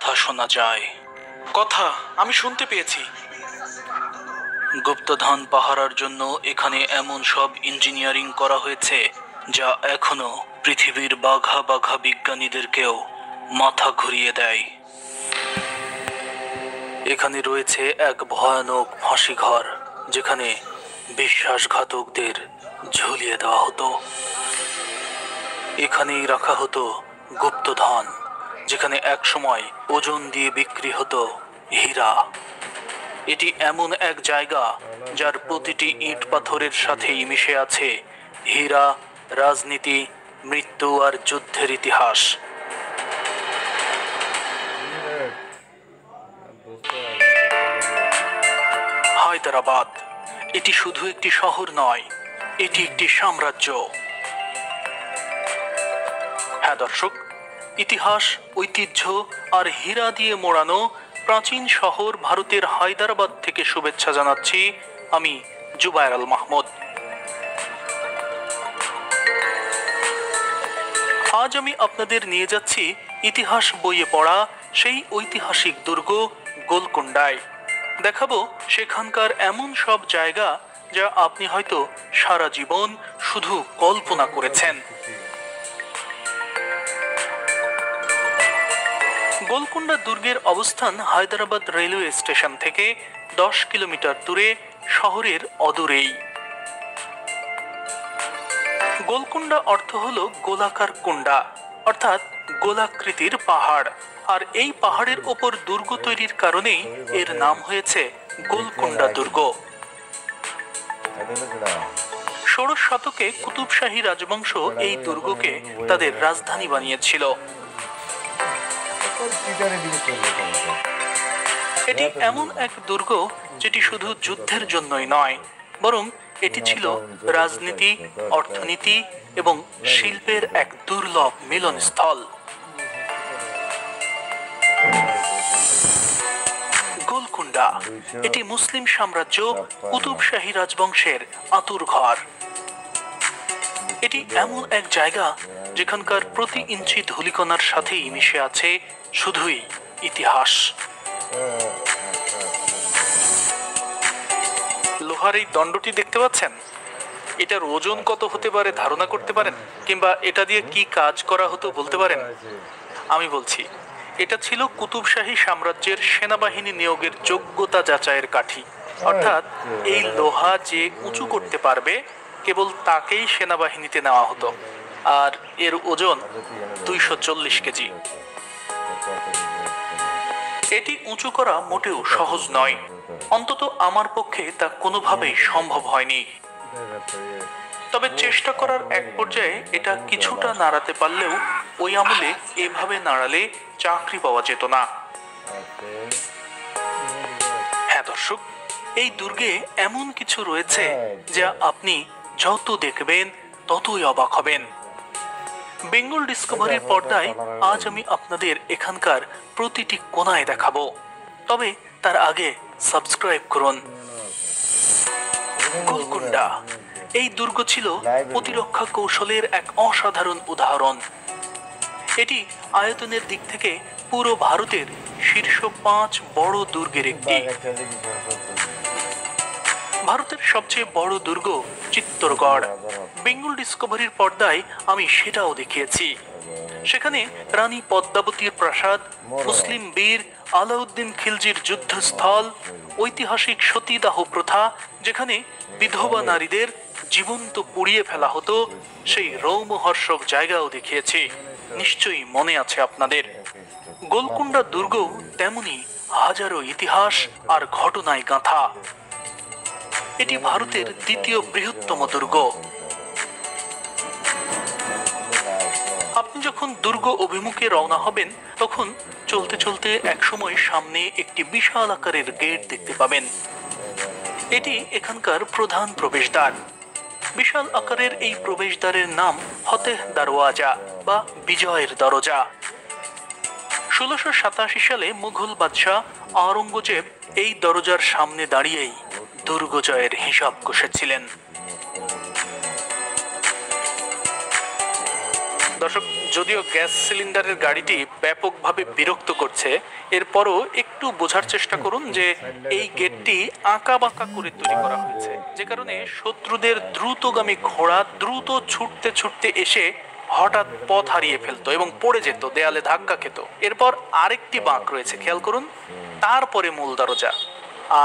কথা শোনা যায়। কথা আমি শুনতে পেয়েছি। গুপ্তধন পাহারার জন্য এখানে এমন সব ইঞ্জিনিয়ারিং করা হয়েছে যা এখনো পৃথিবীর বাঘা বাঘা বিজ্ঞানীদেরকেও মাথা ঘুরিয়ে দেয়। এখানে রয়েছে এক ভয়ানক ফাঁসিঘর, যেখানে বিশ্বাসঘাতকদের ঝুলিয়ে দেওয়া হতো। এখানেই রাখা হতো গুপ্তধন, যেখানে একসময় ওজন দিয়ে বিক্রি হতো হীরা। এটি এমন এক জায়গা যার প্রতিটি ইট পাথরের সাথেই মিশে আছে হীরা, রাজনীতি, মৃত্যু আর যুদ্ধের ইতিহাস। হায়দ্রাবাদ এটি শুধু একটি শহর নয়, এটি একটি সাম্রাজ্য। হ্যাঁ দর্শক, ইতিহাস, ঐতিহ্য আর হীরা দিয়ে মোড়ানো প্রাচীন শহর ভারতের হায়দ্রাবাদ থেকে শুভেচ্ছা জানাচ্ছি আমি জুবায়ের আল মাহমুদ। আজ আমি আপনাদের নিয়ে যাচ্ছি ইতিহাস বইয়ে পড়া সেই ঐতিহাসিক দুর্গ গোলকুন্ডায়। দেখাবো সেখানকার এমন সব জায়গা যা আপনি হয়তো সারা জীবন শুধু কল্পনা করেছেন। গোলকুন্ডা দুর্গের অবস্থান হায়দ্রাবাদ রেলওয়ে স্টেশন থেকে 10 কিলোমিটার দূরে, শহরের অদূরেই। গোলকুন্ডা অর্থ হলো গোলাকার কুন্ডা, অর্থাৎ গোলাকৃতির পাহাড়। আর এই পাহাড়ের ওপর দুর্গ তৈরির কারণেই এর নাম হয়েছে গোলকুন্ডা দুর্গ। 16 শতকে কুতুব শাহী রাজবংশ এই দুর্গকে তাদের রাজধানী বানিয়েছিল। এটি এমন এক দুর্গ যেটি শুধু যুদ্ধের জন্যই নয়, বরং এটি ছিল রাজনীতি, অর্থনীতি এবং শিল্পের এক দুর্লভ মিলনস্থল। গোলকুন্ডা এটি মুসলিম সাম্রাজ্য কুতুব শাহী রাজবংশের আঁতুড়ঘর। এটি এমন এক জায়গা যেখানকার প্রতি ইঞ্চি ধূলিকণার সাথেই মিশে আছে শুধুই ইতিহাস। লোহার এই দণ্ডটি দেখতে পাচ্ছেন? এটার ওজন কত হতে পারে ধারণা করতে পারেন? কিংবা এটা দিয়ে কি কাজ করা হতো বলতে পারেন? আমি বলছি, এটা ছিল কুতুব শাহী সাম্রাজ্যের সেনাবাহিনী নিয়োগের যোগ্যতা যাচাইয়ের কাঠি। অর্থাৎ এই লোহা যে উঁচু করতে পারবে কেবল তাকেই সেনাবাহিনীতে নেওয়া হতো। আর এর ওজন 240 কেজি। এটি উঁচু করা মোটেও সহজ নয়, অন্তত আমার পক্ষে তা কোনোভাবেই সম্ভব হয়নি। তবে চেষ্টা করার এক পর্যায়ে এটা কিছুটা নাড়াতে পারলেও ওই আমলে এভাবে নাড়ালে চাকরি পাওয়া যেত না। হ্যাঁ দর্শক, এই দুর্গে এমন কিছু রয়েছে যা আপনি যত দেখবেন ততই অবাক হবেন। বেঙ্গল ডিসকভারির পর্দায় আজ আমি আপনাদের এখানকার প্রতিটি কোণায় দেখাবো। তবে তার আগে সাবস্ক্রাইব করুন। গোলকুন্ডা এই দুর্গ ছিল প্রতিরক্ষা কৌশলের এক অসাধারণ উদাহরণ। এটি আয়তনের দিক থেকে পুরো ভারতের শীর্ষ 5 বড় দুর্গের একটি। ভারতের সবচেয়ে বড় দুর্গ চিত্তরগড়। বেঙ্গল ডিসকভারির পর্দায় আমি সেটাও দেখিয়েছি। সেখানে রানী পদ্মাবতীর প্রাসাদ, মুসলিম বীর আলাউদ্দিন খিলজির যুদ্ধস্থল, ঐতিহাসিক সতীদাহ প্রথা, যেখানে বিধবা নারীদের জীবন্ত পুড়িয়ে ফেলা হতো, সেই রৌমহর্ষক জায়গাও দেখিয়েছি। নিশ্চয়ই মনে আছে আপনাদের। গোলকুন্ডা দুর্গ তেমনি হাজারো ইতিহাস আর ঘটনায় গাঁথা। এটি ভারতের দ্বিতীয় বৃহত্তম দুর্গ। আপনি যখন দুর্গ অভিমুখে রওনা হবেন তখন চলতে চলতে একসময় সামনে একটি বিশাল আকারের গেট দেখতে পাবেন। এটি এখানকার প্রধান প্রবেশদ্বার। বিশাল আকারের এই প্রবেশদ্বারের নাম ফতেহ দরওয়াজা বা বিজয়ের দরজা। 1687 সালে মুঘল বাদশাহ আওরঙ্গজেব এই দরজার সামনে দাঁড়িয়েই দুর্গ জয়ের হিসাব কষেছিলেন। দর্শক, যদিও গ্যাস সিলিন্ডারের গাড়িটি ব্যাপকভাবে বিরক্ত করছে, এরপরও একটু বোঝার চেষ্টা করুন যে এই গেটটি আঁকা বাঁকা করে তৈরি করা হয়েছে, যে কারণে শত্রুদের দ্রুতগামী ঘোড়া দ্রুত ছুটতে ছুটতে এসে হঠাৎ পথ হারিয়ে ফেলতো এবং পড়ে যেত, দেয়ালে ধাক্কা খেত। এরপর আরেকটি বাঁক রয়েছে, খেয়াল করুন, তারপরে মূল দরজা।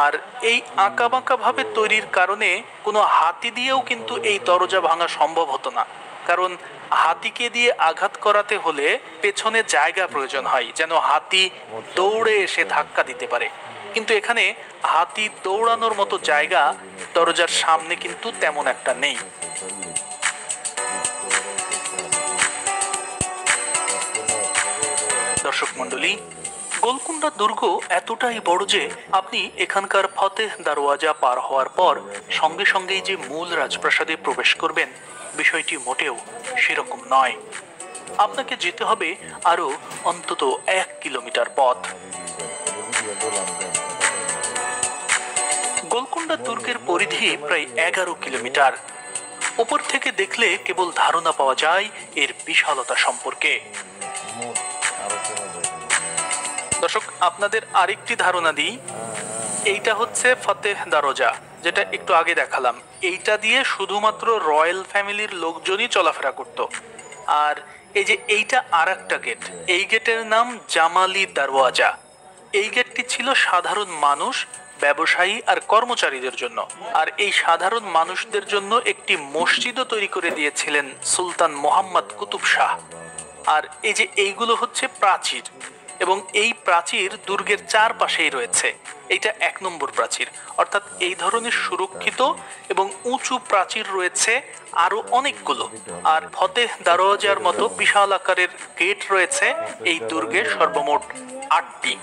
আর এই আঁকা বাঁকা ভাবে তৈরির কারণে কোনো হাতি দিয়েও কিন্তু এই দরজা ভাঙা সম্ভব হতো না, কারণ হাতিকে দিয়ে আঘাত করাতে হলে পেছনে জায়গা প্রয়োজন হয়, যেন হাতি দৌড়ে এসে ধাক্কা দিতে পারে। কিন্তু এখানে হাতি দৌড়ানোর মতো জায়গা দরজার সামনে কিন্তু তেমন একটা নেই। দর্শক মন্ডলী, গোলকুন্ডা দুর্গ এতটাই বড় যে আপনি এখানকার ফতেহ দরওয়াজা পার হওয়ার পর সঙ্গে সঙ্গেই যে মূল রাজপ্রাসাদে প্রবেশ করবেন, বিষয়টি মোটেও সেরকম নয়। আপনাকে যেতে হবে আরো অন্তত 1 কিলোমিটার পথ। গোলকুন্ডা দুর্গের পরিধি প্রায় 11 কিলোমিটার। উপর থেকে দেখলে কেবল ধারণা পাওয়া যায় এর বিশালতা সম্পর্কে। দর্শক, আপনাদের আরেকটি ধারণা দিই, এইটা হচ্ছে ফতেহ দরজা, যেটা একটু আগে দেখালাম। এইটা দিয়ে শুধুমাত্র রয়্যাল ফ্যামিলির লোকজনই চলাফেরা করত। আর এই যে এইটা আরেকটা গেট, এই গেটের নাম জামালি দরওয়াজা। এই গেটটি ছিল সাধারণ মানুষ, ব্যবসায়ী আর কর্মচারীদের জন্য। আর এই সাধারণ মানুষদের জন্য একটি মসজিদও তৈরি করে দিয়েছিলেন সুলতান মোহাম্মদ কুতুব শাহ। আর এই যে এইগুলো হচ্ছে প্রাচীর, এবং এই প্রাচীর দুর্গের চারপাশেই রয়েছে। এইটা 1 নম্বর প্রাচীর, অর্থাৎ এই ধরনের সুরক্ষিত এবং উঁচু প্রাচীর রয়েছে আরো অনেকগুলো। আর ফতেহ দরওয়াজার মতো বিশাল আকারের গেট রয়েছে এই দুর্গের সর্বমোট 8টি।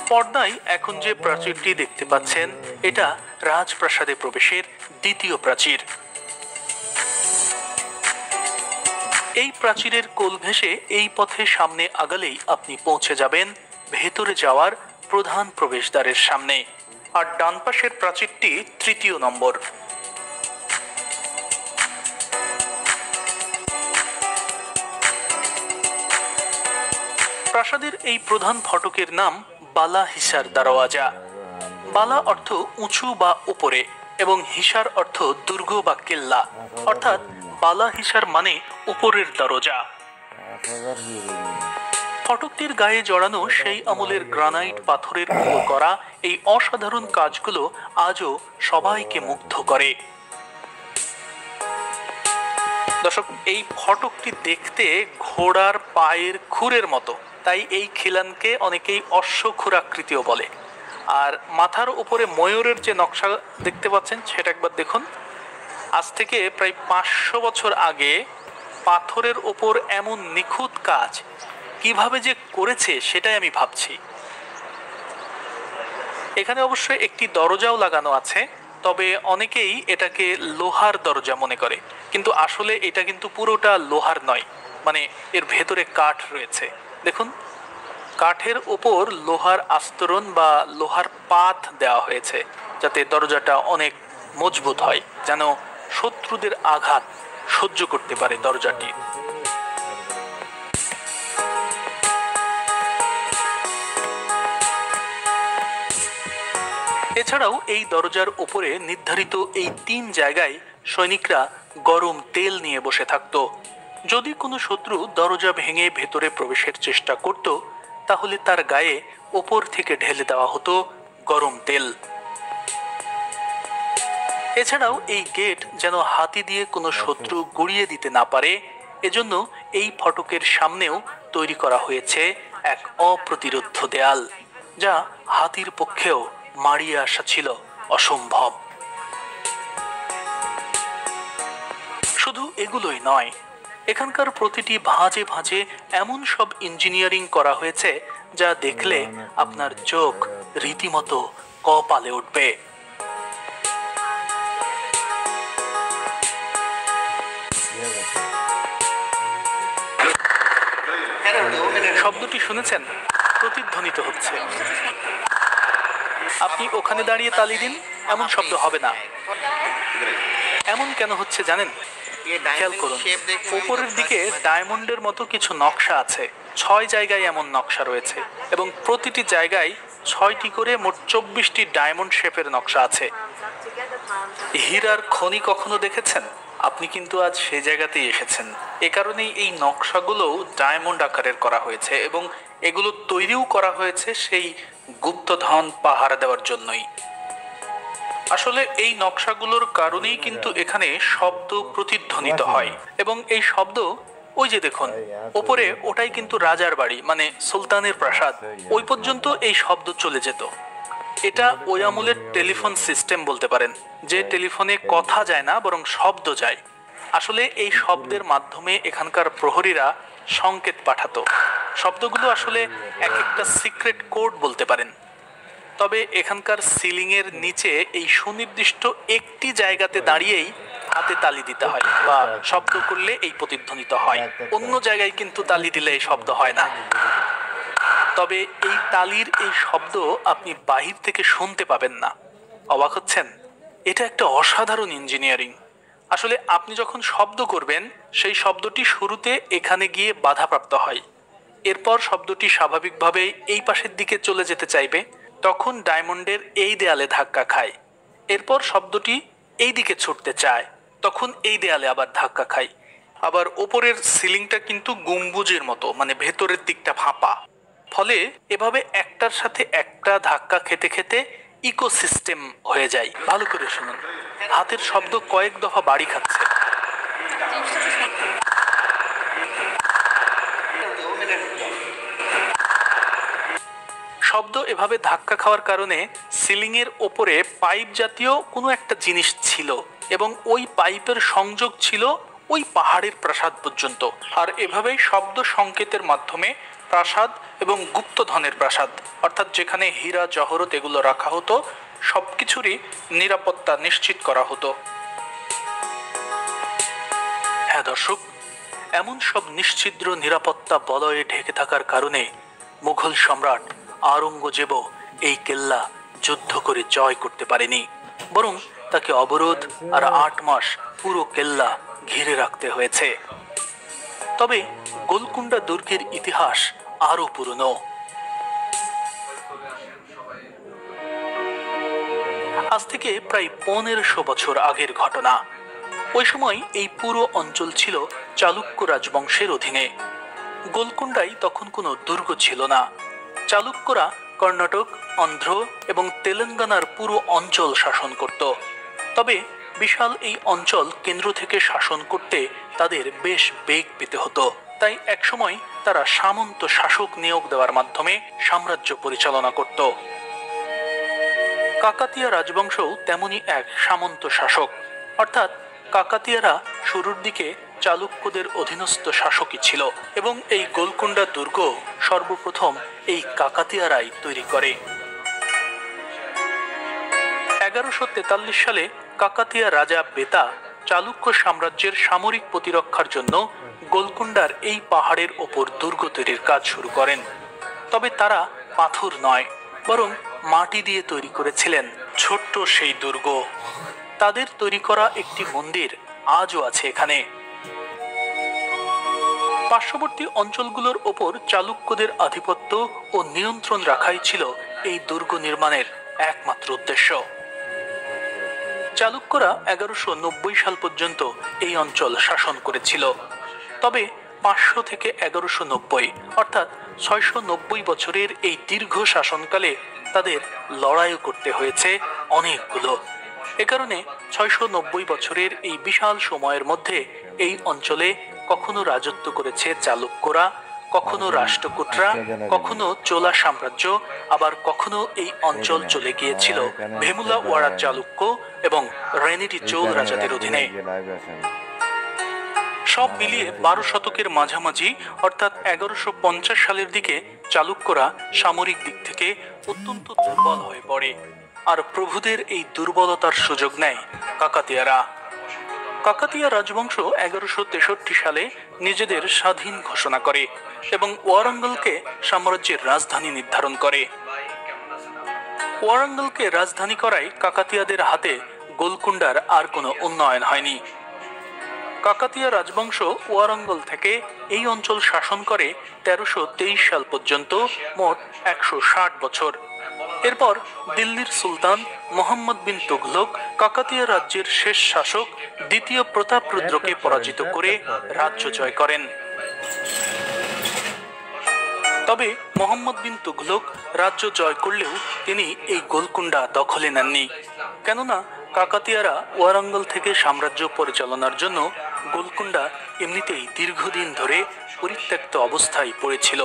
পর্দায় এখন যে প্রাচীরটি দেখতে পাচ্ছেন, এটা রাজপ্রাসাদে প্রবেশের দ্বিতীয় প্রাচীর। এই প্রাচীরের কোল ঘেঁষে এই পথে সামনে আগালেই আপনি পৌঁছে যাবেন ভেতরে যাওয়ার প্রধান প্রবেশদ্বারের সামনে। আর ডান পাশের প্রাচীরটি 3য় নম্বর। প্রাসাদের এই প্রধান ফটকের নাম বালা হিসার দরওয়াজা। বালা অর্থ উঁচু বা উপরে, এবং হিসার অর্থ দুর্গ বা কেল্লা, অর্থাৎ বালা হিসার মানে উপরের দরজা। ফটকটির গায়ে জড়ানো সেই আমলের গ্রানাইট পাথরের উপর করা এই অসাধারণ কাজগুলো আজও সবাইকে মুগ্ধ করে। দর্শক, এই ফটকটি দেখতে ঘোড়ার পায়ের খুরের মতো, তাই এই খিলানকে অনেকেই অশ্বক্ষুরাকৃতিও বলে। আর মাথার উপরে ময়ূরের যে নকশা দেখতে পাচ্ছেন, সেটা একবার দেখুন। আজ থেকে প্রায় 500 বছর আগে পাথরের ওপর এমন নিখুঁত কাজ কিভাবে যে করেছে সেটাই আমি ভাবছি। এখানে অবশ্যই একটি দরজাও লাগানো আছে, তবে অনেকেই এটাকে লোহার দরজা মনে করে, কিন্তু আসলে এটা কিন্তু পুরোটা লোহার নয়, মানে এর ভেতরে কাঠ রয়েছে। দেখুন, কাঠের ওপর লোহার আস্তরণ বা লোহার পাত দেওয়া হয়েছে, যাতে দরজাটা অনেক মজবুত হয়, যেন শত্রুদের আঘাত সহ্য করতে পারে দরজাটি। এছাড়াও এই দরজার উপরে নির্ধারিত এই 3 জায়গায় সৈনিকরা গরম তেল নিয়ে বসে থাকত। যদি কোনো শত্রু দরজা ভেঙে ভেতরে প্রবেশের চেষ্টা করত, তাহলে তার গায়ে ওপর থেকে ঢেলে দেওয়া হতো গরম তেল। এছাড়াও এই গেট যেন হাতি দিয়ে কোনো শত্রু গুড়িয়ে দিতে না পারে, এজন্য এই ফটকের সামনেও তৈরি করা হয়েছে এক অপ্রতিরোধ্য দেয়াল, যা হাতির পক্ষেও মারিয়ে আসা ছিল অসম্ভব। শুধু এগুলোই নয়, এখানকার প্রতিটি ভাঁজে ভাঁজে এমন সব ইঞ্জিনিয়ারিং করা হয়েছে যা দেখলে আপনার চোখ রীতিমতো কপালে উঠবে। শব্দটি শুনেছেন? প্রতিধ্বনিত হচ্ছে। আপনি ওখানে দাঁড়িয়ে তালি দিন। এমন শব্দ হবে না। এমন কেন হচ্ছে জানেন? খেয়াল করুন, উপরের দিকে ডায়মন্ডের মতো কিছু নকশা আছে। 6 জায়গায় এমন নকশা রয়েছে এবং প্রতিটি জায়গায় 6টি করে মোট 24টি ডায়মন্ড শেপের নকশা আছে। হীরার খনি কখনো দেখেছেন? আপনি কিন্তু আজ সেই জায়গাতেই এসেছেন। এ কারণেই এই নকশাগুলো ডায়মন্ড আকারের করা হয়েছে এবং এগুলো তৈরিও করা হয়েছে সেই গুপ্তধন পাহারা দেওয়ার জন্যই। আসলে এই নকশাগুলোর কারণেই কিন্তু এখানে শব্দ প্রতিধ্বনিত হয় এবং এই শব্দ, ওই যে দেখুন ওপরে, ওটাই কিন্তু রাজার বাড়ি, মানে সুলতানের প্রাসাদ। ওই পর্যন্ত এই শব্দ চলে যেত। এটা ওই আমলের টেলিফোন সিস্টেম বলতে পারেন, যে টেলিফোনে কথা যায় না বরং শব্দ যায়। আসলে এই শব্দের মাধ্যমে এখানকার প্রহরীরা সংকেত পাঠাতো। শব্দগুলো আসলে এক একটা সিক্রেট কোড বলতে পারেন। তবে এখানকার সিলিং এর নিচে এই সুনির্দিষ্ট একটি জায়গাতে দাঁড়িয়েই হাতে তালি দিতে হয় বা শব্দ করলে এই প্রতিধ্বনিত হয়। অন্য জায়গায় কিন্তু তালি দিলে এই শব্দ হয় না। তবে এই তালির এই শব্দ আপনি বাহির থেকে শুনতে পাবেন না। অবাক হচ্ছেন? এটা একটা অসাধারণ ইঞ্জিনিয়ারিং। আসলে আপনি যখন শব্দ করবেন, সেই শব্দটি শুরুতে এখানে গিয়ে বাধাপ্রাপ্ত হয়। এরপর শব্দটি স্বাভাবিকভাবে এই পাশের দিকে চলে যেতে চাইবে, তখন ডায়মন্ডের এই দেয়ালে ধাক্কা খায়। এরপর শব্দটি এই দিকে ছুটতে চায়, তখন এই দেয়ালে আবার ধাক্কা খায়। আবার ওপরের সিলিংটা কিন্তু গম্বুজের মতো, মানে ভেতরের দিকটা ফাঁপা। ফলে এভাবে একটার সাথে একটা ধাক্কা খেতে খেতে ইকোসিস্টেম হয়ে যায়। ভালো করে শুনুন, হাতের শব্দ কয়েক দফা বাড়ি খাচ্ছে। শব্দ এভাবে ধাক্কা খাওয়ার কারণে সিলিং এর ওপরে পাইপ জাতীয় কোনো একটা জিনিস ছিল এবং ওই পাইপের সংযোগ ছিল ওই পাহাড়ের প্রাসাদ পর্যন্ত। আর এভাবেই শব্দ সংকেতের মাধ্যমে প্রাসাদ এবং গুপ্তধনের প্রাসাদ, অর্থাৎ যেখানে হীরা জহরত এগুলো রাখা হতো, সবকিছুরই নিরাপত্তা নিশ্চিত করা হতো। হ্যাঁ দর্শক, এমন সব নিশ্ছিদ্র নিরাপত্তা বলয়ে ঢেকে থাকার কারণে মুঘল সম্রাট আওরঙ্গজেবও এই কেল্লা যুদ্ধ করে জয় করতে পারেনি, বরং তাকে অবরোধ আর 8 মাস পুরো কেল্লা ঘিরে রাখতে হয়েছে। তবে গোলকুন্ডা দুর্গের ইতিহাস আরো পুরনো। আজ থেকে প্রায় 1500 বছর আগের ঘটনা। ওই সময় এই পুরো অঞ্চল ছিল চালুক্য রাজবংশের অধীনে। গোলকুন্ডায় তখন কোনো দুর্গ ছিল না। চালুক্যরা কর্ণাটক, অন্ধ্র এবং তেলেঙ্গানার পুরো অঞ্চল শাসন করত। তবে বিশাল এই অঞ্চল কেন্দ্র থেকে শাসন করতে তাদের বেশ বেগ পেতে হতো। তাই একসময় তারা সামন্ত শাসক নিয়োগ দেওয়ার মাধ্যমে সাম্রাজ্য পরিচালনা করত। কাকাতিয়া রাজবংশও তেমনি এক সামন্ত শাসক, অর্থাৎ কাকাতিয়ারা শুরুর দিকে চালুক্যদের অধীনস্থ শাসকই ছিল এবং এই গোলকুন্ডা দুর্গ সর্বপ্রথম এই কাকাতিয়ারাই তৈরি করে। 1143 সালে কাকাতিয়া রাজা বেতা চালুক্য সাম্রাজ্যের সামরিক প্রতিরক্ষার জন্য গোলকুন্ডার এই পাহাড়ের ওপর দুর্গ তৈরির কাজ শুরু করেন। তবে তারা পাথর নয়, বরং মাটি দিয়ে তৈরি করেছিলেন ছোট্ট সেই দুর্গ। তাদের তৈরি করা একটি মন্দির আজও আছে এখানে। পার্শ্ববর্তী অঞ্চলগুলোর ওপর চালুক্যদের আধিপত্য ও নিয়ন্ত্রণ রাখাই ছিল এই দুর্গ নির্মাণের একমাত্র উদ্দেশ্য। চালুক্যরা 1190 সাল পর্যন্ত এই অঞ্চল শাসন করেছিল। তবে 500 থেকে 1190 অর্থাৎ 690 বছরের এই দীর্ঘ শাসনকালে তাদের লড়াইও করতে হয়েছে অনেকগুলো। এ কারণে 690 বছরের এই বিশাল সময়ের মধ্যে এই অঞ্চলে কখনো রাজত্ব করেছে চালুক্যরা, কখনো রাষ্ট্রকূটরা, কখনো চোলা সাম্রাজ্য, আবার কখনো এই অঞ্চল চলে গিয়েছিল ভেমুলা ওয়াড়া চালুক্য এবং রেনিটি চোল রাজাদের অধীনে। সব মিলিয়ে 12 শতকের মাঝামাঝি অর্থাৎ 1150 সালের দিকে চালুক্যরা সামরিক দিক থেকে অত্যন্ত দুর্বল হয়ে পড়ে। আর প্রভুদের এই দুর্বলতার সুযোগ নেয় কাকাতিয়ারা। কাকাতিয়া রাজবংশ 1163 সালে নিজেদের স্বাধীন ঘোষণা করে এবং ওয়ারাঙ্গলকে সাম্রাজ্যের রাজধানী নির্ধারণ করে। ওয়ারাঙ্গলকে রাজধানী করায় কাকাতিয়াদের হাতে গোলকুন্ডার আর কোনো উন্নয়ন হয়নি। কাকাতিয়া রাজবংশ ওয়ারাঙ্গল থেকে এই অঞ্চল শাসন করে 1323 সাল পর্যন্ত, মোট 160 বছর। এরপর দিল্লির সুলতান মোহাম্মদ বিন তুঘলক কাকাতিয়া রাজ্যের শেষ শাসক দ্বিতীয় প্রতাপরুদ্রকে পরাজিত করে রাজ্য জয় করেন। তবে মোহাম্মদ বিন তুঘলক রাজ্য জয় করলেও তিনি এই গোলকুন্ডা দখলে নেননি, কেননা কাকাতিয়ারা ওয়ারাঙ্গল থেকে সাম্রাজ্য পরিচালনার জন্য গোলকুন্ডা এমনিতেই দীর্ঘদিন ধরে পরিত্যক্ত অবস্থায় পড়েছিল।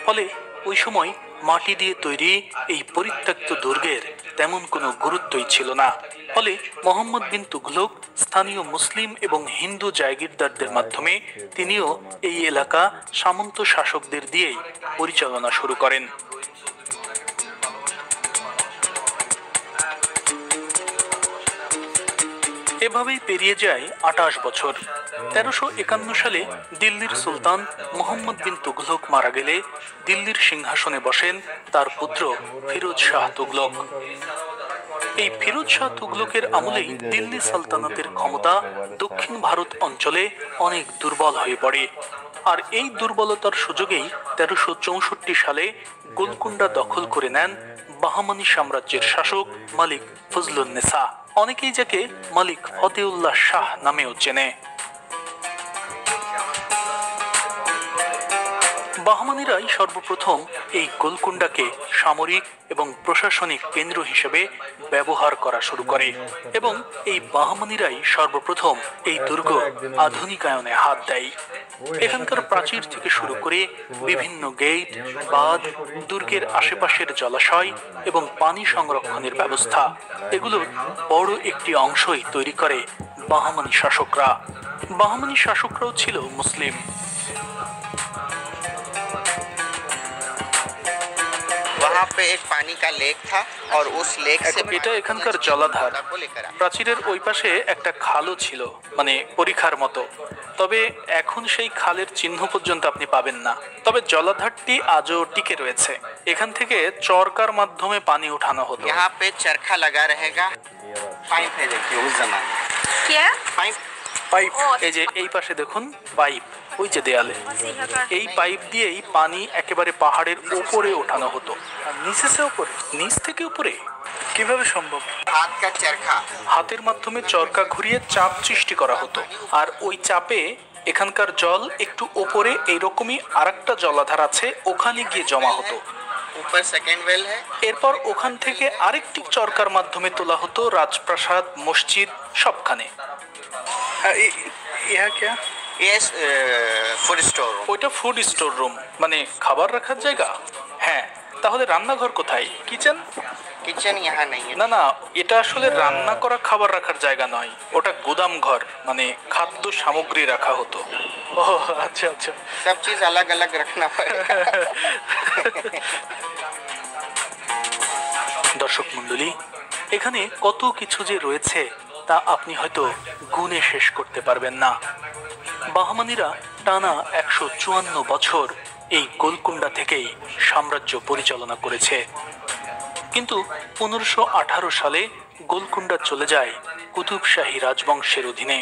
ফলে ওই সময় মাটি দিয়ে তৈরি এই পরিত্যক্ত দুর্গের তেমন কোনো গুরুত্বই ছিল না। ফলে মোহাম্মদ বিন তুঘলক স্থানীয় মুসলিম এবং হিন্দু জায়গিরদারদের মাধ্যমে তিনিও এই এলাকা সামন্ত শাসকদের দিয়েই পরিচালনা শুরু করেন। এভাবেই পেরিয়ে যায় 28 বছর। 1351 সালে দিল্লির সুলতান মোহাম্মদ বিন তুঘলক মারা গেলে দিল্লির সিংহাসনে বসেন তার পুত্র ফিরোজ শাহ তুঘলক। এই ফিরোজ শাহ তুঘলকের আমলেই দিল্লি সালতানাতের ক্ষমতা দক্ষিণ ভারত অঞ্চলে অনেক দুর্বল হয়ে পড়ে। আর এই দুর্বলতার সুযোগেই 1364 সালে গোলকুন্ডা দখল করে নেন বাহমানি সাম্রাজ্যের শাসক মালিক ফজলুন্নেসা। অনেকেই যাকে মালিক ফতেউল্লাহ শাহ নামেও চেনে। বাহমানিরাই সর্বপ্রথম এই গোলকুন্ডাকে সামরিক এবং প্রশাসনিক কেন্দ্র হিসেবে ব্যবহার করা শুরু করে এবং এই বাহমানিরাই সর্বপ্রথম এই দুর্গ আধুনিকায়নে হাত দেয়। এখানকার প্রাচীর থেকে শুরু করে বিভিন্ন গেট, বাঁধ, দুর্গের আশেপাশের জলাশয় এবং পানি সংরক্ষণের ব্যবস্থা, এগুলোর বড় একটি অংশই তৈরি করে বাহমানি শাসকরা। বাহমানি শাসকরাও ছিল মুসলিম। वहाँ पे एक पानी का लेक था और उस लेक से এটা এখানকার জলাধার। প্রাচীরের ওই পাশে একটা খালও ছিল, মানে পরিখার মতো। তবে এখন সেই খালের চিহ্ন পর্যন্ত আপনি পাবেন না। তবে জলাধারটি আজও টিকে রয়েছে। এখান থেকে চরকার মাধ্যমে পানি উঠানো হতো। यहाँ पे चरखा लगा रहेगा, पाइप है देखिए उस जमाने क्या पाइप পাইপ, এই যে এই পাশে দেখুন পাইপ, ওই যে দেয়ালে, এই পাইপ দিয়েই পানি একেবারে পাহাড়ের উপরে ওঠানো হতো। নিচ থেকে উপরে কিভাবে সম্ভব? हाथ का चरखा, হাতের মাধ্যমে চরকা ঘুরিয়ে চাপ সৃষ্টি করা হতো, আর ওই চাপে এখানকার জল একটু ওপরে এইরকমই আরেকটা জলাধার আছে, ওখানে গিয়ে জমা হতো। ऊपर सेकंड वेल है। এরপর ওখান থেকে আরেকটি চরকার মাধ্যমে তোলা হতো রাজপ্রাসাদ, মসজিদ সবখানে। ये फूड स्टोर रूम। ওইটা ফুড স্টোর রুম, মানে খাবার রাখার জায়গা। হ্যাঁ, তাহলে রান্নাঘর কোথায়? কিচেন? किचन यहाँ नहीं है। না না, এটা আসলে রান্না করা খাবার রাখার জায়গা নয়, ওটা গুদাম ঘর, মানে খাদ্য সামগ্রী রাখা হতো। ও আচ্ছা আচ্ছা। सब चीज अलग अलग रखना पड़ेगा। দর্শক মণ্ডলী, এখানে কত কিছু যে রয়েছে তা আপনি হয়তো গুণে শেষ করতে পারবেন না। বাহমানিরা টানা 154 বছর এই গোলকুন্ডা থেকেই সাম্রাজ্য পরিচালনা করেছে। কিন্তু 1518 সালে গোলকুন্ডা চলে যায় কুতুবশাহী রাজবংশের অধীনে।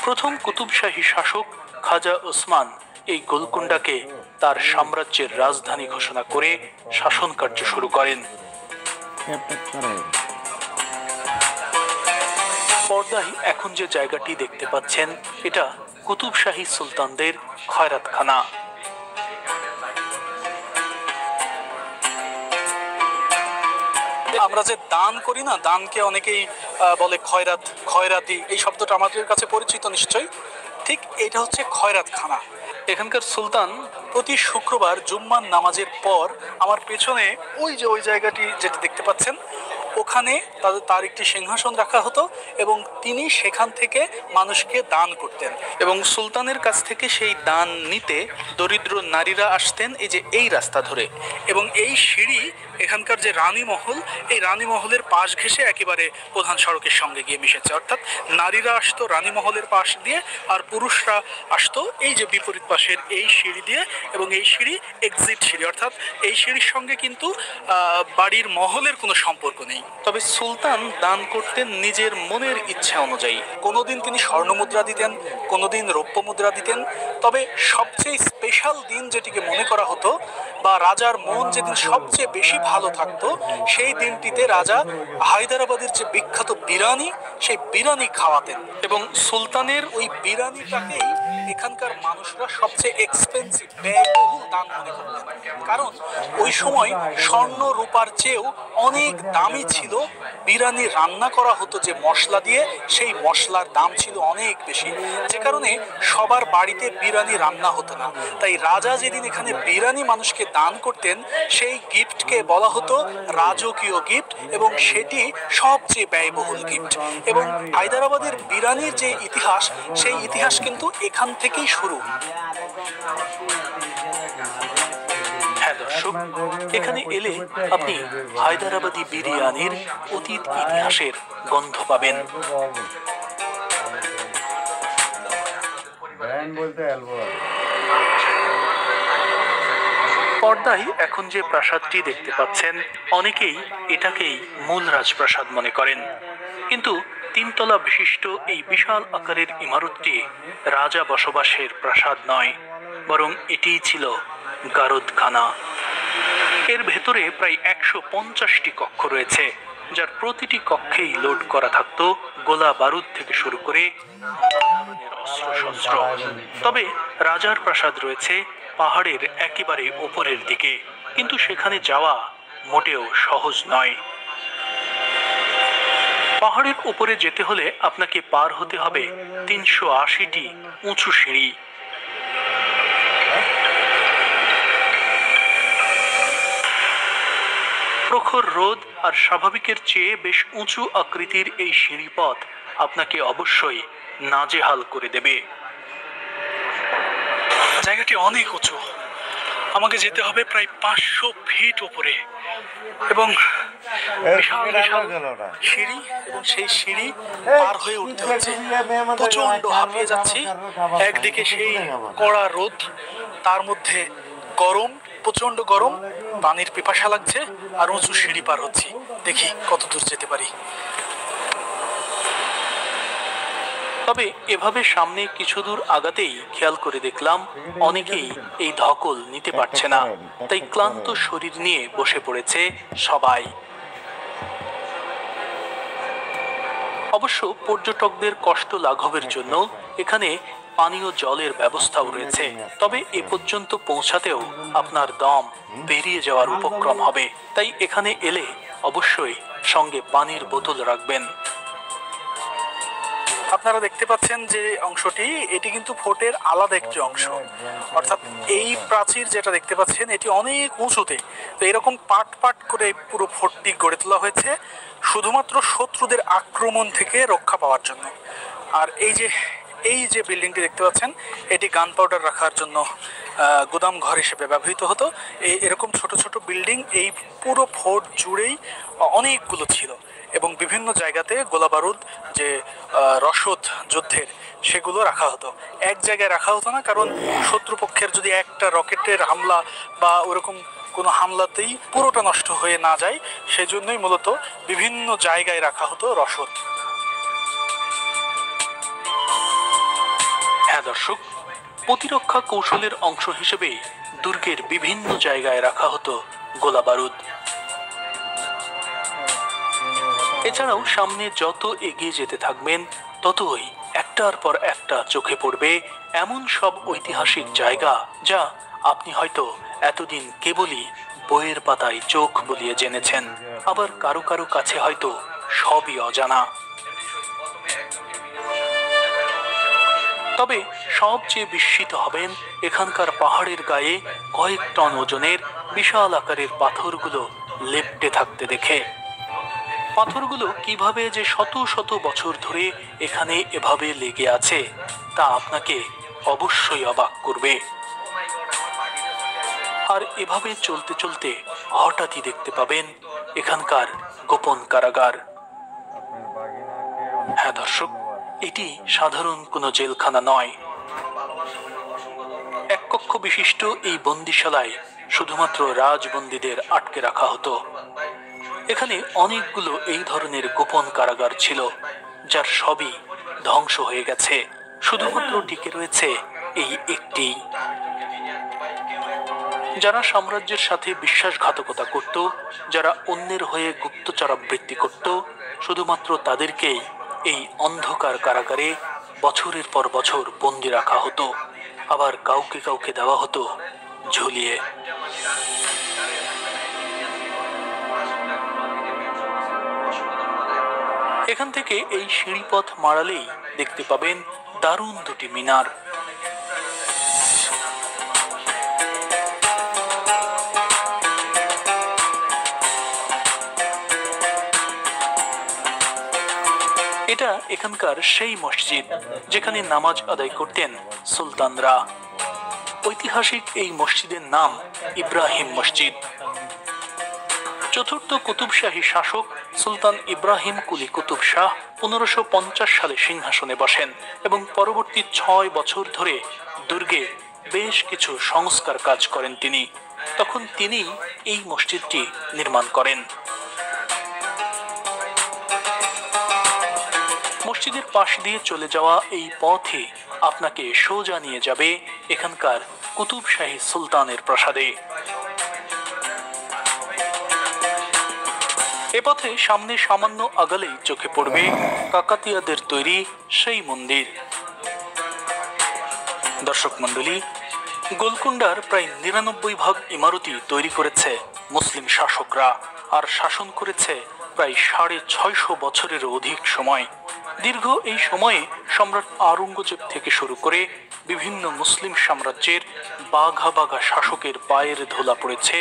প্রথম কুতুবশাহী শাসক খাজা ওসমান এই গোলকুন্ডাকে তার সাম্রাজ্যের রাজধানী ঘোষণা করে শাসন কার্য শুরু করেন। পর্দায় এখন যে জায়গাটি দেখতে পাচ্ছেন, এটা কুতুবশাহী সুলতানদের খয়রাতখানা। আমরা যে দান করি না, দানকে অনেকেই বলে খয়রাত, খয়রাতি, এই শব্দটা আমাদের কাছে পরিচিত নিশ্চয়ই। ঠিক এটা হচ্ছে খয়রাতখানা। এখানকার সুলতান প্রতি শুক্রবার জুম্মার নামাজের পর আমার পেছনে ওই যে ওই জায়গাটি যেটা দেখতে পাচ্ছেন, ওখানে তার একটি সিংহাসন রাখা হতো এবং তিনি সেখান থেকে মানুষকে দান করতেন এবং সুলতানের কাছ থেকে সেই দান নিতে দরিদ্র দরিদ্র নারীরা আসতেন এই যে এই রাস্তা ধরে, এবং এই সিঁড়ি এখানকার যে রানীমহল, এই রানীমহলের পাশ ঘেঁষে একেবারে প্রধান সড়কের সঙ্গে গিয়ে মিশেছে। অর্থাৎ নারীরা আসতো রানীমহলের পাশ দিয়ে, আর পুরুষরা আসতো এই যে বিপরীত পাশের এই সিঁড়ি দিয়ে, এবং এই সিঁড়ি এক্সিট সিঁড়ি, অর্থাৎ এই সিঁড়ির সঙ্গে কিন্তু বাড়ির মহলের কোনো সম্পর্ক নেই। তবে সুলতান দান করতেন নিজের মনের ইচ্ছা অনুযায়ী। কোনোদিন তিনি স্বর্ণ মুদ্রা দিতেন, কোনোদিন রৌপ্য মুদ্রা দিতেন। তবে সবচেয়ে স্পেশাল দিন যেটিকে মনে করা হতো, বা রাজার মন যেদিন সবচেয়ে বেশি ভালো থাকতো, সেই দিনটিতে রাজা হায়দ্রাবাদের যে বিখ্যাত বিরিয়ানি, সেই বিরিয়ানি খাওয়াতেন। এবং সুলতানের ওই বিরিয়ানিটাকেই এখানকার মানুষরা সবচেয়ে এক্সপেন্সিভ, ব্যয়বহুল দান মনে করতেন। কারণ ওই সময় স্বর্ণ রূপার চেয়েও অনেক দামি ছিল বিরিয়ানি রান্না করা হতো যে মশলা দিয়ে, সেই মশলার দাম ছিল অনেক বেশি, যে কারণে সবার বাড়িতে বিরিয়ানি রান্না হতো না। তাই রাজা যেদিন এখানে বিরিয়ানি মানুষকে দান করতেন, সেই গিফটকে বলা হতো রাজকীয় গিফট, এবং সেটি সবচেয়ে ব্যয়বহুল গিফট। এবং হায়দ্রাবাদের বিরিয়ানির যে ইতিহাস, সেই ইতিহাস কিন্তু এখান থেকেই শুরু। হ্যাঁ দর্শক, এখানে এলে আপনি হায়দ্রাবাদি বিরিয়ানির অতীত ইতিহাসের গন্ধ পাবেন। পর্দায় এখন যে প্রাসাদটি দেখতে পাচ্ছেন, অনেকেই এটাকেই মূল রাজপ্রাসাদ মনে করেন, কিন্তু 3 তলা বিশিষ্ট এই বিশাল আকারের ইমারতটি রাজা বসবাসের প্রাসাদ নয়, বরং এটিই ছিল গারদখানা। এর ভেতরে প্রায় 150টি কক্ষ রয়েছে, যার প্রতিটি কক্ষেই লোড করা থাকতো গোলা বারুদ থেকে শুরু করে অস্ত্রশস্ত্র। তবে রাজার প্রাসাদ রয়েছে পাহাড়ের একেবারে উপরের দিকে, কিন্তু সেখানে যাওয়া মোটেও সহজ নয়। পাহাড়ের উপরে যেতে হলে আপনাকে পার হতে হবে 380টি উঁচু সিঁড়ি। প্রখর রোদ আর স্বাভাবিকের চেয়ে বেশ উঁচু আকৃতির এই সিঁড়িপথ আপনাকে অবশ্যই নাজেহাল করে দেবে। জায়গাটি অনেক উঁচু, আমাকে যেতে হবে প্রায় 500 ফিট উপরে, এবং বিশাল বিশাল সিঁড়ি, এবং সেই সিঁড়ি পার হয়ে উঠতে হচ্ছে। প্রচন্ড হাঁপিয়ে যাচ্ছি। একদিকে সেই কড়া রোদ, তার মধ্যে গরম, প্রচন্ড গরম, পানির পিপাসা লাগছে, আর উঁচু সিঁড়ি পার হচ্ছি। দেখি কত দূর যেতে পারি। তবে এভাবে সামনে কিছু দূর আগাতেই খেয়াল করে দেখলাম অনেকেই এই ধকল নিতে পারছে না, তাই ক্লান্ত শরীর নিয়ে বসে পড়েছে সবাই। অবশ্য পর্যটকদের কষ্ট লাঘবের জন্য এখানে পানীয় জলের ব্যবস্থাও রয়েছে, তবে এ পর্যন্ত পৌঁছাতেও আপনার দম বেরিয়ে যাওয়ার উপক্রম হবে, তাই এখানে এলে অবশ্যই সঙ্গে পানির বোতল রাখবেন। আপনারা দেখতে পাচ্ছেন যে অংশটি, এটি কিন্তু ফোর্টের আলাদা একটি অংশ, অর্থাৎ এই প্রাচীর যেটা দেখতে পাচ্ছেন এটি অনেক উঁচুতে। তো এরকম পাট পাট করে পুরো ফোর্টটি গড়ে তোলা হয়েছে শুধুমাত্র শত্রুদের আক্রমণ থেকে রক্ষা পাওয়ার জন্য। আর এই যে বিল্ডিংটি দেখতে পাচ্ছেন, এটি গান পাউডার রাখার জন্য গুদাম ঘর হিসেবে ব্যবহৃত হতো। এরকম ছোট ছোট বিল্ডিং এই পুরো ফোর্ট জুড়েই অনেকগুলো ছিল, এবং বিভিন্ন জায়গাতে গোলা বারুদ যে রসদ যুদ্ধের সেগুলো রাখা হতো। এক জায়গায় রাখা হতো না, কারণ শত্রুপক্ষের যদি একটা রকেটের হামলা বা ওরকম কোনো হামলাতেই পুরোটা নষ্ট হয়ে না যায়, সেজন্যই মূলত বিভিন্ন জায়গায় রাখা হতো রসদ। হ্যাঁ দর্শক, প্রতিরক্ষা কৌশলের অংশ হিসেবে দুর্গের বিভিন্ন জায়গায় রাখা হতো গোলা বারুদ। এছাড়াও সামনে যত এগিয়ে যেতে থাকবেন, ততই একটার পর একটা চোখে পড়বে এমন সব ঐতিহাসিক জায়গা, যা আপনি হয়তো এতদিন কেবলই বইয়ের পাতায় চোখ বুলিয়ে জেনেছেন, আবার কারো কারো কাছে হয়তো সবই অজানা। তবে সবচেয়ে বিস্মিত হবেন এখানকার পাহাড়ের গায়ে কয়েক টন ওজনের বিশাল আকারের পাথরগুলো লেপ্টে থাকতে দেখে। পাথরগুলো কিভাবে যে শত শত বছর ধরে এখানে এভাবে লেগে আছে, তা আপনাকে অবশ্যই অবাক করবে। আর এভাবে চলতে চলতে হঠাৎই দেখতে পাবেন এখানকার গোপন কারাগার। হ্যাঁ দর্শক, এটি সাধারণ কোনো জেলখানা নয়। এক কক্ষ বিশিষ্ট এই বন্দিশালায় শুধুমাত্র রাজবন্দীদের আটকে রাখা হতো। এখানে অনেকগুলো এই ধরনের গোপন কারাগার ছিল, যার সবই ধ্বংস হয়ে গেছে। শুধুমাত্র টিকে রয়েছে এই একটি। যারা সাম্রাজ্যের সাথে বিশ্বাসঘাতকতা করত, যারা অন্যের হয়ে গুপ্তচরাবৃত্তি করত, শুধুমাত্র তাদেরকেই এই অন্ধকার কারাগারে বছরের পর বছর বন্দি রাখা হতো। আবার কাউকে কাউকে দেওয়া হতো ঝুলিয়ে। এখান থেকে এই সিঁড়িপথ মারালেই দেখতে পাবেন দারুণ দুটি মিনার। এটা এখানকার সেই মসজিদ যেখানে নামাজ আদায় করতেন সুলতানরা। ঐতিহাসিক এই মসজিদের নাম ইব্রাহিম মসজিদ। চতুর্থ কুতুবশাহী শাসক সুলতান ইব্রাহিম কুলি কুতুব শাহ 1550 সালে সিংহাসনে বসেন এবং পরবর্তী 6 বছর ধরে দুর্গে বেশ কিছু সংস্কার কাজ করেন তিনি। তখন তিনি এই মসজিদটি নির্মাণ করেন। মসজিদের পাশ দিয়ে চলে যাওয়া এই পথে আপনাকে সোজা নিয়ে যাবে এখানকার কুতুবশাহী সুলতানের প্রাসাদে। এ পথে সামনে সামান্য আগালেই চোখে পড়বে কাকাতিয়াদের তৈরি সেই মন্দির। দর্শক মন্ডলী, গোলকুন্ডার প্রায় 99 ইমারতই তৈরি করেছে মুসলিম শাসকরা, আর শাসন করেছে প্রায় 650 বছরেরও অধিক সময়। দীর্ঘ এই সময়ে সম্রাট আওরঙ্গজেব থেকে শুরু করে বিভিন্ন মুসলিম সাম্রাজ্যের বাঘা বাঘা শাসকের পায়ের ধুলা পড়েছে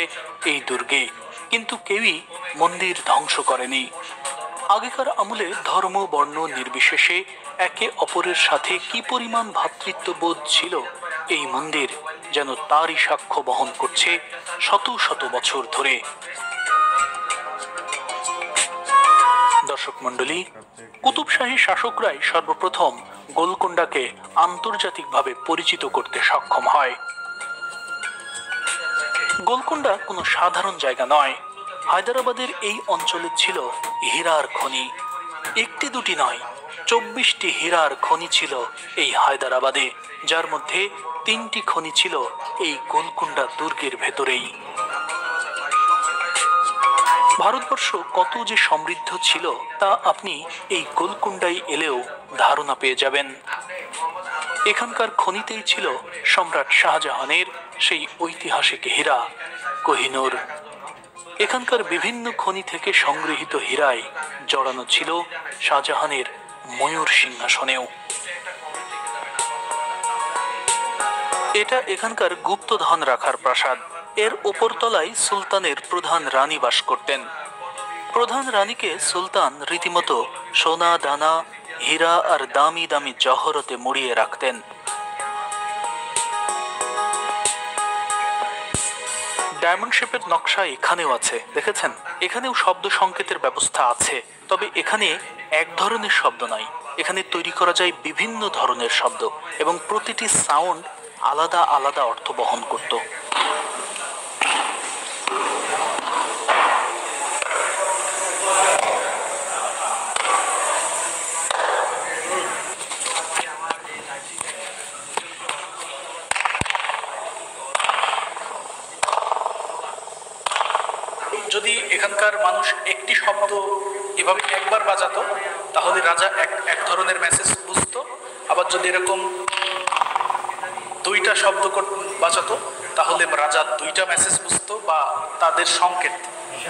এই দুর্গে, কিন্তু কেউই মন্দির ধ্বংস করেনি। আগেকার আমলে ধর্ম বর্ণ নির্বিশেষে একে অপরের সাথে কি পরিমাণ ভ্রাতৃত্ববোধ ছিল এই মন্দির যেন তারই সাক্ষ্য বহন করছে শত শত বছর ধরে। দর্শক মন্ডলী, কুতুবশাহী শাসকরাই সর্বপ্রথম গোলকুন্ডাকে আন্তর্জাতিকভাবে পরিচিত করতে সক্ষম হয়। গোলকুন্ডা কোনো সাধারণ জায়গা নয়। হায়দ্রাবাদের এই অঞ্চলে ছিল হীরার খনি। একটি দুটি নয়, 24টি হীরার খনি ছিল এই হায়দ্রাবাদে, যার মধ্যে 3টি খনি ছিল এই গোলকুন্ডা দুর্গের ভেতরেই। ভারতবর্ষ কত যে সমৃদ্ধ ছিল তা আপনি এই গোলকুন্ডায় এলেও ধারণা পেয়ে যাবেন। এখানকার খনিতেই ছিল সম্রাট শাহজাহানের সেই ঐতিহাসিক হীরা কোহিনূর। এখানকার বিভিন্ন খনি থেকে সংগৃহীত হীরায় জড়ানো ছিল শাহজাহানের ময়ূর সিংহাসনেও। এটা এখানকার গুপ্তধন রাখার প্রাসাদ। এর উপরতলায় সুলতানের প্রধান রানী বাস করতেন। প্রধান রানীকে সুলতান রীতিমতো সোনা দানা, হীরা আর দামি দামি জহরতে মুড়িয়ে রাখতেন। ডায়মন্ড শেপের নকশা এখানেও আছে, দেখেছেন? এখানেও শব্দ সংকেতের ব্যবস্থা আছে, তবে এখানে এক ধরনের শব্দ নয়, এখানে তৈরি করা যায় বিভিন্ন ধরনের শব্দ এবং প্রতিটি সাউন্ড আলাদা আলাদা অর্থ বহন করত। যদি এখানকার মানুষ একটি শব্দ এভাবে একবার বাজাতো তাহলে রাজা এক ধরনের মেসেজ বুঝতো, আবার যদি এরকম দুইটা শব্দ বাজাতো তাহলে রাজা দুইটা মেসেজ বুঝতো, বা তাদের সংকেত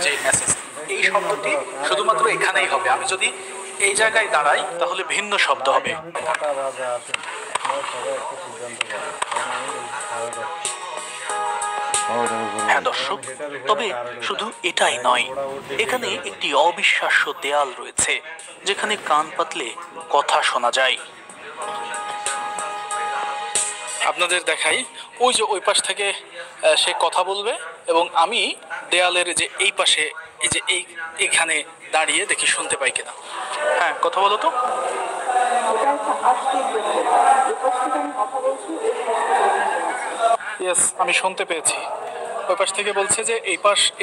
যে মেসেজ, এই শব্দটি শুধুমাত্র এখানেই হবে। আমি যদি এই জায়গায় দাঁড়াই তাহলে ভিন্ন শব্দ হবে। হ্যাঁ দর্শক, তবে শুধু এটাই নয়, এখানে একটি অবিশ্বাস্য দেয়াল রয়েছে যেখানে কান পাতলে কথা শোনা যায়। আপনাদের দেখাই, ওই যে ওই পাশ থেকে সে কথা বলবে এবং আমি দেয়ালের যে এই পাশে এই যে এইখানে দাঁড়িয়ে দেখি শুনতে পাই কিনা। হ্যাঁ, কথা বলো তো। ইয়েস, আমি শুনতে পেয়েছি। ওই পাশ থেকে বলছে যে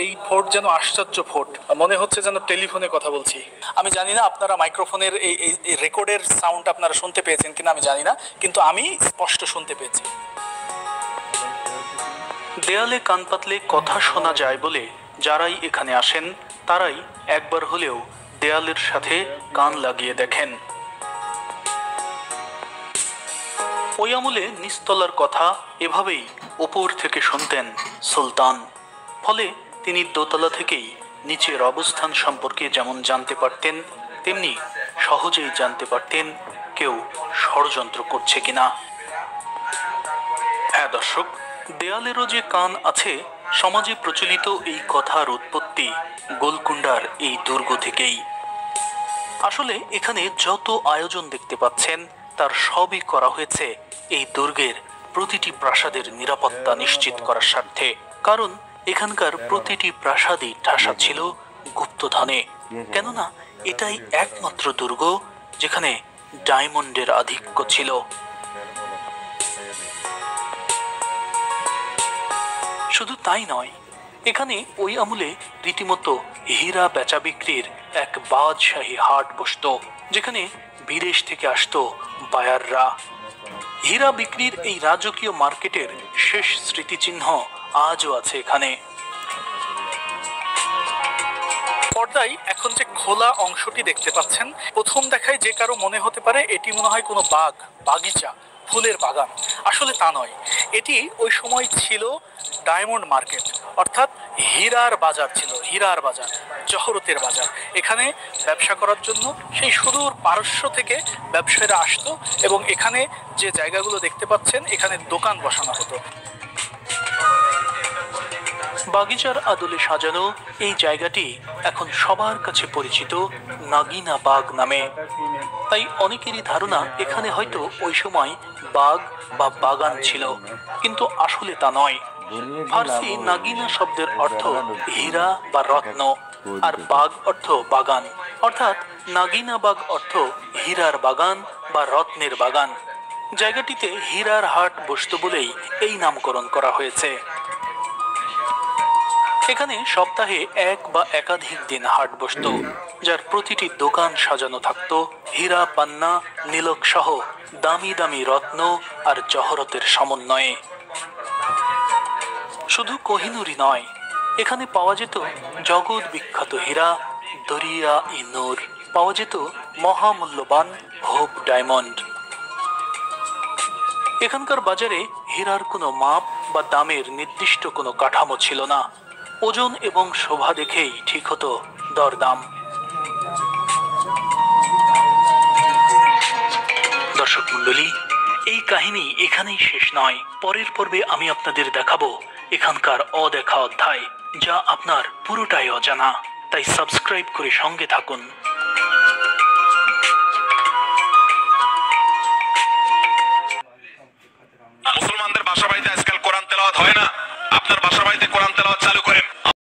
এই ফোর্ট যেন আশ্চর্য ফোর্ট, মনে হচ্ছে যেন টেলিফোনে কথা বলছি। আমি জানি না আপনারা মাইক্রোফোনের এই রেকর্ডের সাউন্ড আপনারা শুনতে পেয়েছেন কিনা আমি জানি না, কিন্তু আমি স্পষ্ট শুনতে পেয়েছি। দেয়ালে কান পাতলে কথা শোনা যায় বলে যারাই এখানে আসেন তারাই একবার হলেও দেয়ালের সাথে কান লাগিয়ে দেখেন। ওই আমলে নিচতলার কথা এভাবেই উপর থেকে শুনতেন সুলতান, ফলে তিনি দোতলা থেকেই নিচের অবস্থান সম্পর্কে যেমন জানতে পারতেন, তেমনি সহজেই জানতে পারতেন কেউ ষড়যন্ত্র করছে কিনা। হ্যাঁ দর্শক, দেয়ালেরও যে কান আছে, সমাজে প্রচলিত এই কথার উৎপত্তি গোলকুন্ডার এই দুর্গ থেকেই। আসলে এখানে যত আয়োজন দেখতে পাচ্ছেন তার সবই করা হয়েছে এই দুর্গের প্রতিটি প্রাসাদের নিরাপত্তা নিশ্চিত করার স্বার্থে। কারণ এখানকার প্রতিটি প্রাসাদই ঠাসা ছিল গুপ্তধনে, কেননা এটাই একমাত্র দুর্গ যেখানে ডায়মন্ডের আধিক্য ছিল। শুধু তাই নয়, এখানে ওই আমলে রীতিমতো হীরা বেচা বিক্রির এক বাদশাহী হাট বসত, যেখানে বিদেশ থেকে আসতো বায়াররা। হীরা বিক্রির এই রাজকীয় মার্কেটের শেষ স্মৃতিচিহ্ন আজও আছে এখানে। পর্দায় এখন যে খোলা অংশটি দেখতে পাচ্ছেন, প্রথম দেখায় যে কারো মনে হতে পারে এটি মনে হয় কোনো বাগিচা, ফুলের বাগান। আসলে তা নয়, এটি ওই সময় ছিল ডায়মন্ড মার্কেট, অর্থাৎ হীরার বাজার ছিল, হীরার বাজার, জহরতের বাজার। এখানে ব্যবসা করার জন্য সেই সুদূর পারস্য থেকে ব্যবসায়ীরা আসতো এবং এখানে যে জায়গাগুলো দেখতে পাচ্ছেন এখানে দোকান বসানো হতো। বাগিচার আদলে সাজানো এই জায়গাটি এখন সবার কাছে পরিচিত নাগিনা বাগ নামে। তাই অনেকেরই ধারণা এখানে হয়তো ওই সময় বাগ বা বাগান ছিল, কিন্তু আসলে তা নয়। ফার্সি নাগিনা শব্দের অর্থ হীরা বা রত্ন, আর বাগ অর্থ বাগান, অর্থাৎ নাগিনা বাগ অর্থ হীরার বাগান বা রত্নের বাগান। জায়গাটিতে হীরার হাট বসত বলেই এই নামকরণ করা হয়েছে। এখানে সপ্তাহে এক বা একাধিক দিন হাট বসত, যার প্রতিটি দোকান সাজানো থাকতো হীরা, পান্না, নীলক সহ দামি দামি রত্ন আর জহরতের সমন্বয়ে। শুধু কোহিনুরই নয়, এখানে পাওয়া যেত জগৎ বিখ্যাত হীরা, দরিয়া ই নূর, পাওয়া যেত মহামূল্যবান হোপ ডায়মন্ড। এখানকার বাজারে হীরার কোনো মাপ বা দামের নির্দিষ্ট কোনো কাঠামো ছিল না। ওজন এবং শোভা দেখেই ঠিক হতো দরদাম। দর্শক মণ্ডলী, এই কাহিনী এখানেই শেষ নয়। পরের পর্বে আমি আপনাদের দেখাবো এখানকার অদেখা অধ্যায়, যা আপনার পুরোটাই অজানা। তাই সাবস্ক্রাইব করে সঙ্গে থাকুন। মুসলমানদের বাসা বাড়িতে